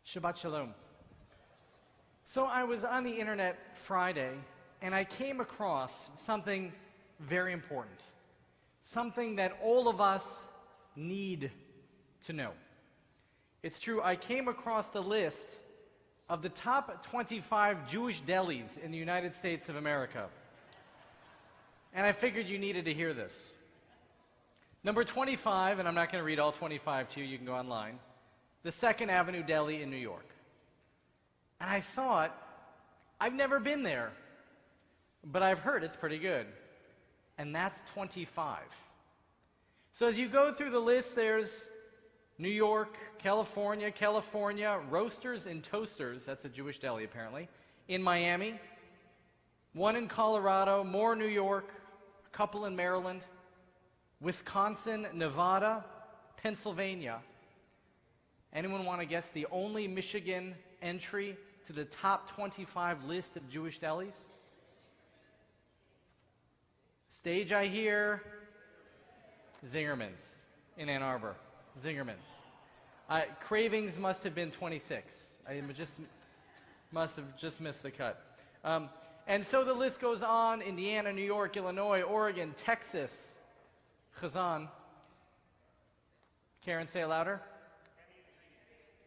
Shabbat Shalom. So I was on the internet Friday, and I came across something very important. Something that all of us need to know. It's true, I came across the list of the top 25 Jewish delis in the United States of America. And I figured you needed to hear this. Number 25, and I'm not going to read all 25 to you, you can go online, the 2nd Avenue Deli in New York. And I thought, I've never been there, but I've heard it's pretty good. And that's 25. So as you go through the list, there's New York, California, Roasters and Toasters, that's a Jewish deli apparently, in Miami, one in Colorado, more New York, a couple in Maryland, Wisconsin, Nevada, Pennsylvania. Anyone want to guess the only Michigan entry to the top 25 list of Jewish delis? Stage I hear, Zingerman's in Ann Arbor. Zingerman's. Cravings must have been 26. I must have just missed the cut. And so the list goes on: Indiana, New York, Illinois, Oregon, Texas, Chazan. Karen, say it louder.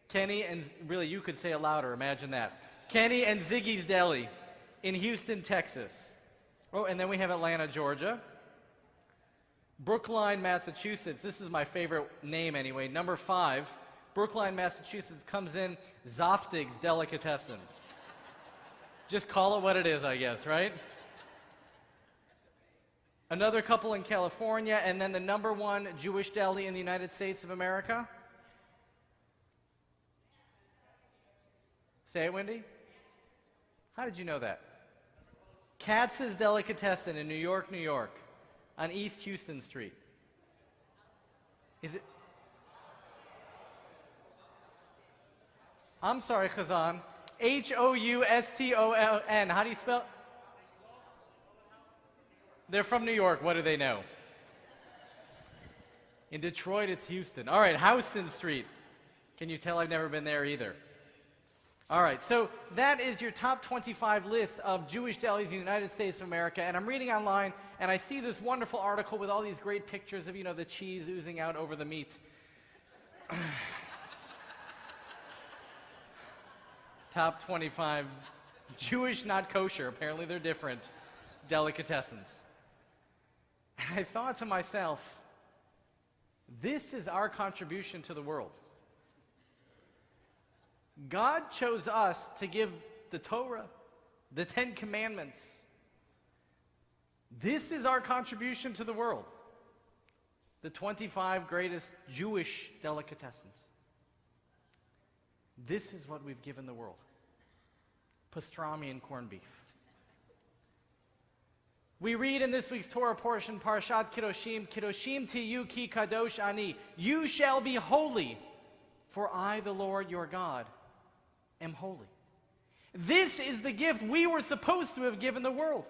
Kenny and, really, you could say it louder, imagine that. Kenny and Ziggy's Deli in Houston, Texas. Oh, and then we have Atlanta, Georgia. Brookline, Massachusetts. This is my favorite name anyway. Number 5, Brookline, Massachusetts comes in Zoftig's Delicatessen. Just call it what it is, I guess, right? Another couple in California, and then the number 1 Jewish deli in the United States of America. Say it, Wendy. How did you know that? Katz's Delicatessen in New York, New York, on East Houston Street. Is it? I'm sorry, Chazan. Houston. How do you spell? They're from New York. What do they know? In Detroit, it's Houston. All right, Houston Street. Can you tell I've never been there either? All right, so that is your top 25 list of Jewish delis in the United States of America. And I'm reading online, and I see this wonderful article with all these great pictures of, the cheese oozing out over the meat. Top 25 Jewish, not kosher. Apparently they're different. Delicatessens. And I thought to myself, this is our contribution to the world. God chose us to give the Torah, the 10 Commandments. This is our contribution to the world. The 25 greatest Jewish delicatessens. This is what we've given the world. Pastrami and corned beef. We read in this week's Torah portion, Parashat Kedoshim, Kedoshim tiyu ki kadosh ani. You shall be holy, for I, the Lord your God, am holy. This is the gift we were supposed to have given the world.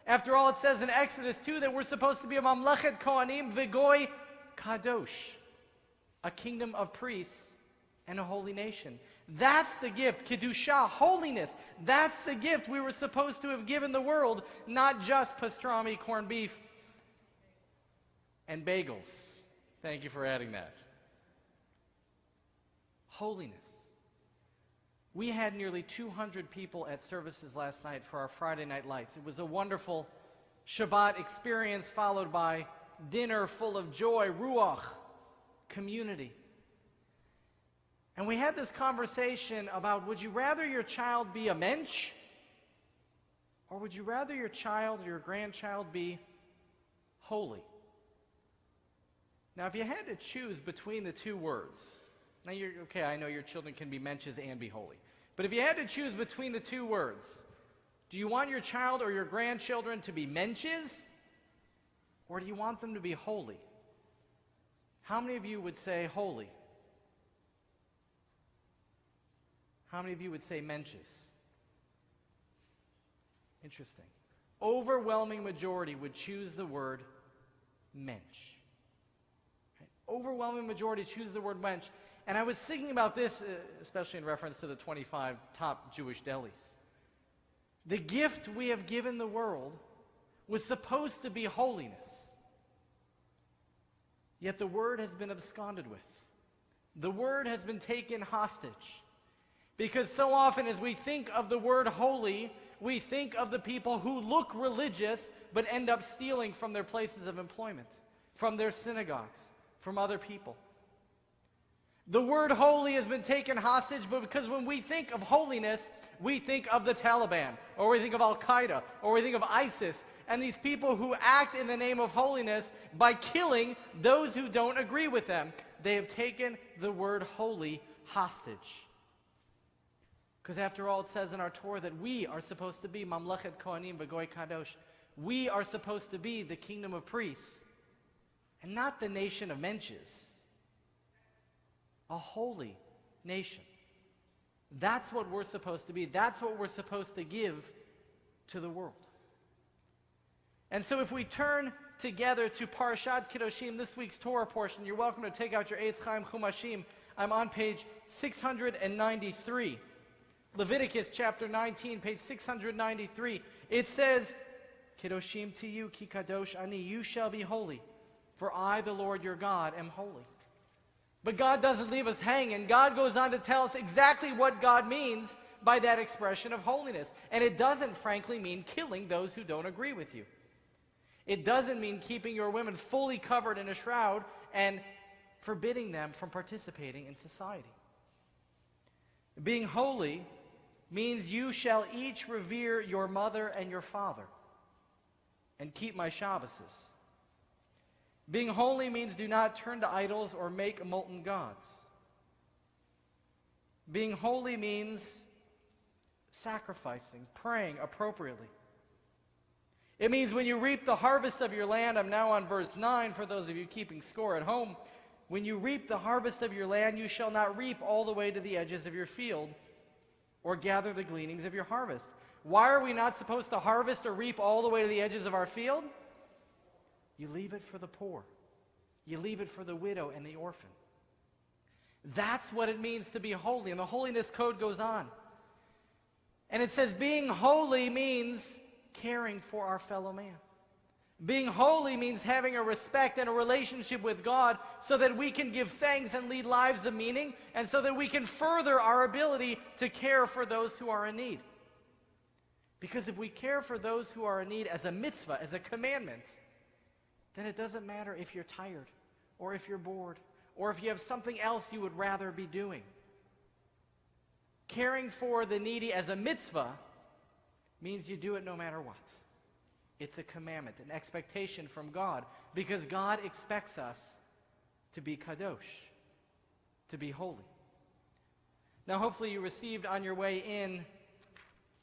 After all, it says in Exodus 2 that we're supposed to be a mamlechet kohanim v'goy kadosh, a kingdom of priests and a holy nation. That's the gift, kedusha, holiness. That's the gift we were supposed to have given the world, not just pastrami, corned beef, and bagels. Thank you for adding that. Holiness. We had nearly 200 people at services last night for our Friday night lights. It was a wonderful Shabbat experience, followed by dinner full of joy, ruach, community. And we had this conversation about, would you rather your child be a mensch, or would you rather your child, your grandchild, be holy? Now, if you had to choose between the two words, now, I know your children can be mensches and be holy. But if you had to choose between the two words, do you want your child or your grandchildren to be mensches, or do you want them to be holy? How many of you would say holy? How many of you would say mensches? Interesting. Overwhelming majority would choose the word mensch. Overwhelming majority choose the word mensch. And I was thinking about this, especially in reference to the 25 top Jewish delis. The gift we have given the world was supposed to be holiness. Yet the word has been absconded with. The word has been taken hostage. Because so often as we think of the word holy, we think of the people who look religious but end up stealing from their places of employment, from their synagogues, from other people. The word holy has been taken hostage, but because when we think of holiness, we think of the Taliban, or we think of Al-Qaeda, or we think of ISIS, and these people who act in the name of holiness by killing those who don't agree with them. They have taken the word holy hostage. Because after all, it says in our Torah that we are supposed to be Mamlechet Kohanim V'Goy Kadosh. We are supposed to be the kingdom of priests, and not the nation of Mensches. A holy nation. That's what we're supposed to be. That's what we're supposed to give to the world. And so if we turn together to Parashat Kedoshim, this week's Torah portion, you're welcome to take out your Eitz Chaim Chumashim. I'm on page 693. Leviticus chapter 19, page 693. It says, Kedoshim to you, ki kadosh ani, you shall be holy, for I, the Lord your God, am holy. But God doesn't leave us hanging. God goes on to tell us exactly what God means by that expression of holiness. And it doesn't, frankly, mean killing those who don't agree with you. It doesn't mean keeping your women fully covered in a shroud and forbidding them from participating in society. Being holy means you shall each revere your mother and your father and keep my Shabbases. Being holy means do not turn to idols or make molten gods. Being holy means sacrificing, praying appropriately. It means when you reap the harvest of your land, I'm now on verse 9 for those of you keeping score at home. When you reap the harvest of your land, you shall not reap all the way to the edges of your field or gather the gleanings of your harvest. Why are we not supposed to harvest or reap all the way to the edges of our field? You leave it for the poor. You leave it for the widow and the orphan. That's what it means to be holy. And the holiness code goes on. And it says being holy means caring for our fellow man. Being holy means having a respect and a relationship with God so that we can give thanks and lead lives of meaning, and so that we can further our ability to care for those who are in need. Because if we care for those who are in need as a mitzvah, as a commandment, then it doesn't matter if you're tired, or if you're bored, or if you have something else you would rather be doing. Caring for the needy as a mitzvah means you do it no matter what. It's a commandment, an expectation from God, because God expects us to be kadosh, to be holy. Now, hopefully you received on your way in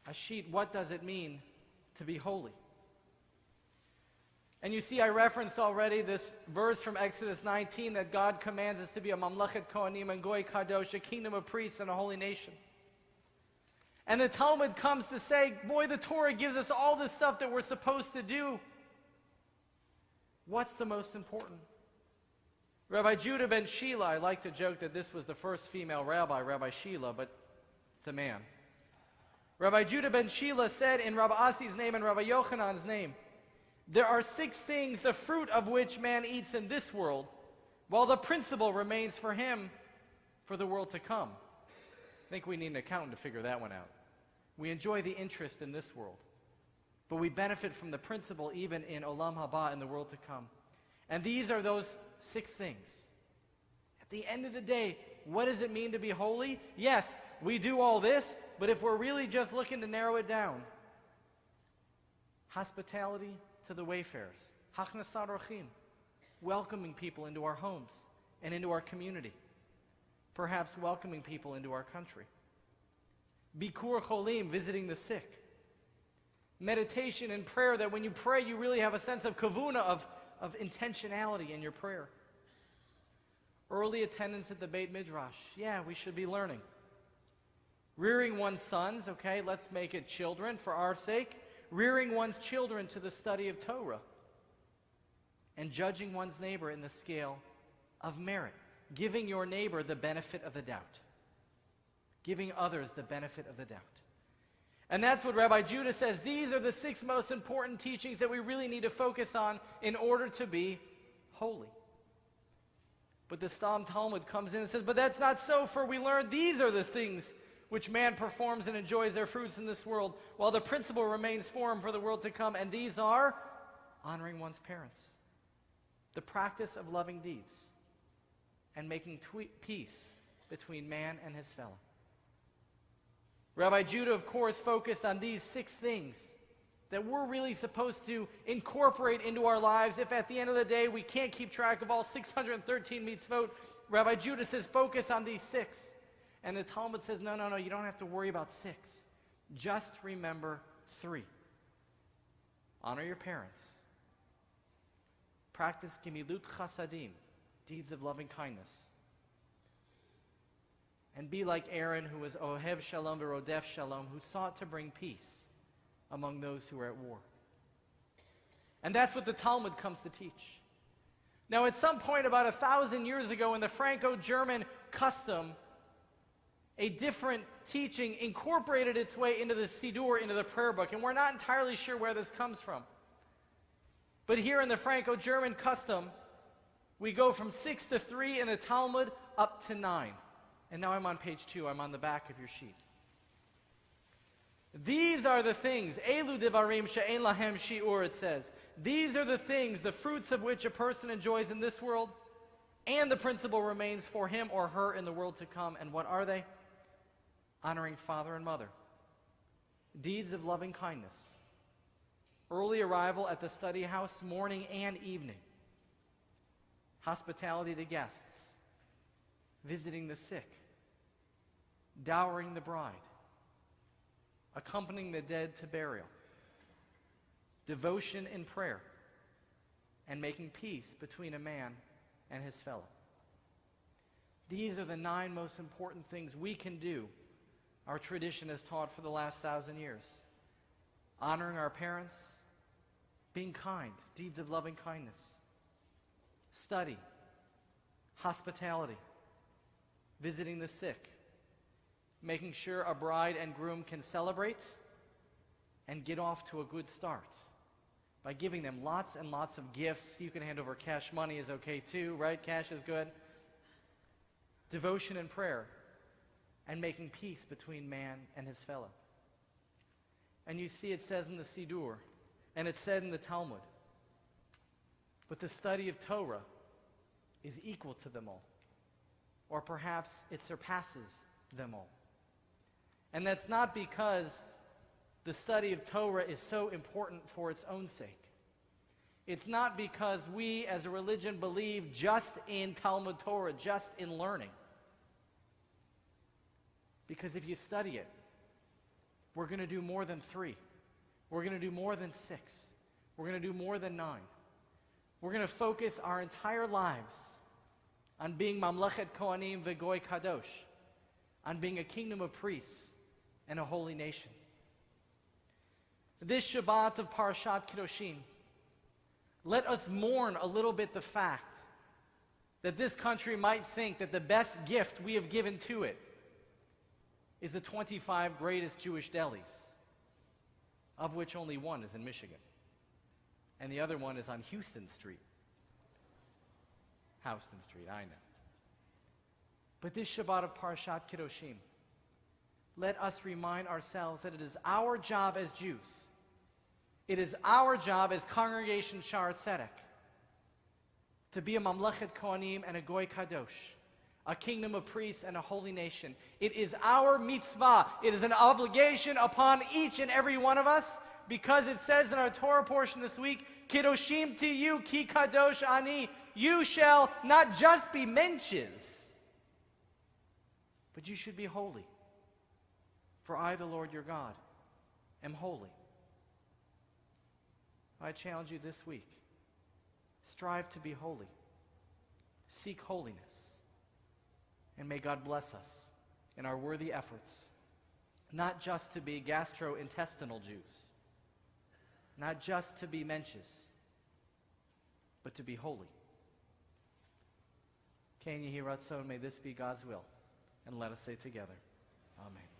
a sheet, what does it mean to be holy? And you see, I referenced already this verse from Exodus 19 that God commands us to be a Mamlechet Kohanim and Goy Kadosh, a kingdom of priests and a holy nation. And the Talmud comes to say, boy, the Torah gives us all this stuff that we're supposed to do. What's the most important? Rabbi Judah ben Sheila, I like to joke that this was the first female rabbi, Rabbi Sheila, but it's a man. Rabbi Judah ben Sheila said in Rabbi Asi's name and Rabbi Yochanan's name, there are 6 things, the fruit of which man eats in this world, while the principle remains for him for the world to come. I think we need an accountant to figure that one out. We enjoy the interest in this world, but we benefit from the principle even in Olam Haba, in the world to come. And these are those 6 things. At the end of the day, what does it mean to be holy? Yes, we do all this, but if we're really just looking to narrow it down, hospitality to the wayfarers, hachnasat orchim, welcoming people into our homes and into our community, perhaps welcoming people into our country. Bikur cholim, visiting the sick. Meditation and prayer, that when you pray, you really have a sense of kavuna, of intentionality in your prayer. Early attendance at the Beit Midrash. Yeah, we should be learning. Rearing one's sons, okay, let's make it children for our sake. Rearing one's children to the study of Torah. And judging one's neighbor in the scale of merit. giving your neighbor the benefit of the doubt. Giving others the benefit of the doubt. And that's what Rabbi Judah says. These are the 6 most important teachings that we really need to focus on in order to be holy. But the Stam Talmud comes in and says, but that's not so, for we learned these are the things which man performs and enjoys their fruits in this world, while the principle remains for him for the world to come. And these are honoring one's parents, the practice of loving deeds, and making peace between man and his fellow. Rabbi Judah, of course, focused on these 6 things that we're really supposed to incorporate into our lives. If at the end of the day we can't keep track of all 613 mitzvot, Rabbi Judah says focus on these 6. And the Talmud says, no, you don't have to worry about 6. Just remember 3. Honor your parents. Practice gemilut chasadim, deeds of loving kindness. And be like Aaron, who was ohev shalom v'rodef shalom, who sought to bring peace among those who are at war. And that's what the Talmud comes to teach. Now, at some point about 1,000 years ago in the Franco-German custom, a different teaching incorporated its way into the Siddur, into the prayer book, and we're not entirely sure where this comes from. But here in the Franco-German custom, we go from 6 to 3 in the Talmud up to 9. And now I'm on page 2. I'm on the back of your sheet. These are the things, Elu devarim she'en lahem shi'ur, it says. These are the things, the fruits of which a person enjoys in this world, and the principle remains for him or her in the world to come. And what are they? Honoring father and mother. Deeds of loving kindness. Early arrival at the study house, morning and evening. Hospitality to guests. Visiting the sick. Dowering the bride. Accompanying the dead to burial. Devotion in prayer. And making peace between a man and his fellow. These are the 9 most important things we can do. Our tradition has taught for the last 1,000 years. Honoring our parents, being kind, deeds of loving kindness, study, hospitality, visiting the sick, making sure a bride and groom can celebrate and get off to a good start by giving them lots and lots of gifts. You can hand over cash money is okay too, right? Cash is good. Devotion and prayer. And making peace between man and his fellow. And you see it says in the Siddur, and it's said in the Talmud, but the study of Torah is equal to them all. Or perhaps it surpasses them all. And that's not because the study of Torah is so important for its own sake. It's not because we as a religion believe just in Talmud Torah, just in learning. Because if you study it, we're going to do more than 3. We're going to do more than 6. We're going to do more than 9. We're going to focus our entire lives on being Mamlechet Kohanim V'Goy Kadosh, on being a kingdom of priests and a holy nation. This Shabbat of Parashat Kedoshim, let us mourn a little bit the fact that this country might think that the best gift we have given to it is the 25 greatest Jewish delis, of which only one is in Michigan. And the other one is on Houston Street. Houston Street, I know. But this Shabbat of Parashat Kedoshim, let us remind ourselves that it is our job as Jews, it is our job as Congregation Sha'ar Tzedek, to be a Mamlechet Kohanim and a Goy Kadosh, a kingdom of priests and a holy nation. It is our mitzvah. It is an obligation upon each and every one of us, because it says in our Torah portion this week, Kedoshim to you, ki kadosh ani. You shall not just be menches, but you should be holy. For I, the Lord your God, am holy. I challenge you this week. Strive to be holy. Seek holiness. And may God bless us in our worthy efforts, not just to be gastrointestinal Jews, not just to be menches, but to be holy. Ken Yehi Ratzon, may this be God's will. And let us say together, Amen.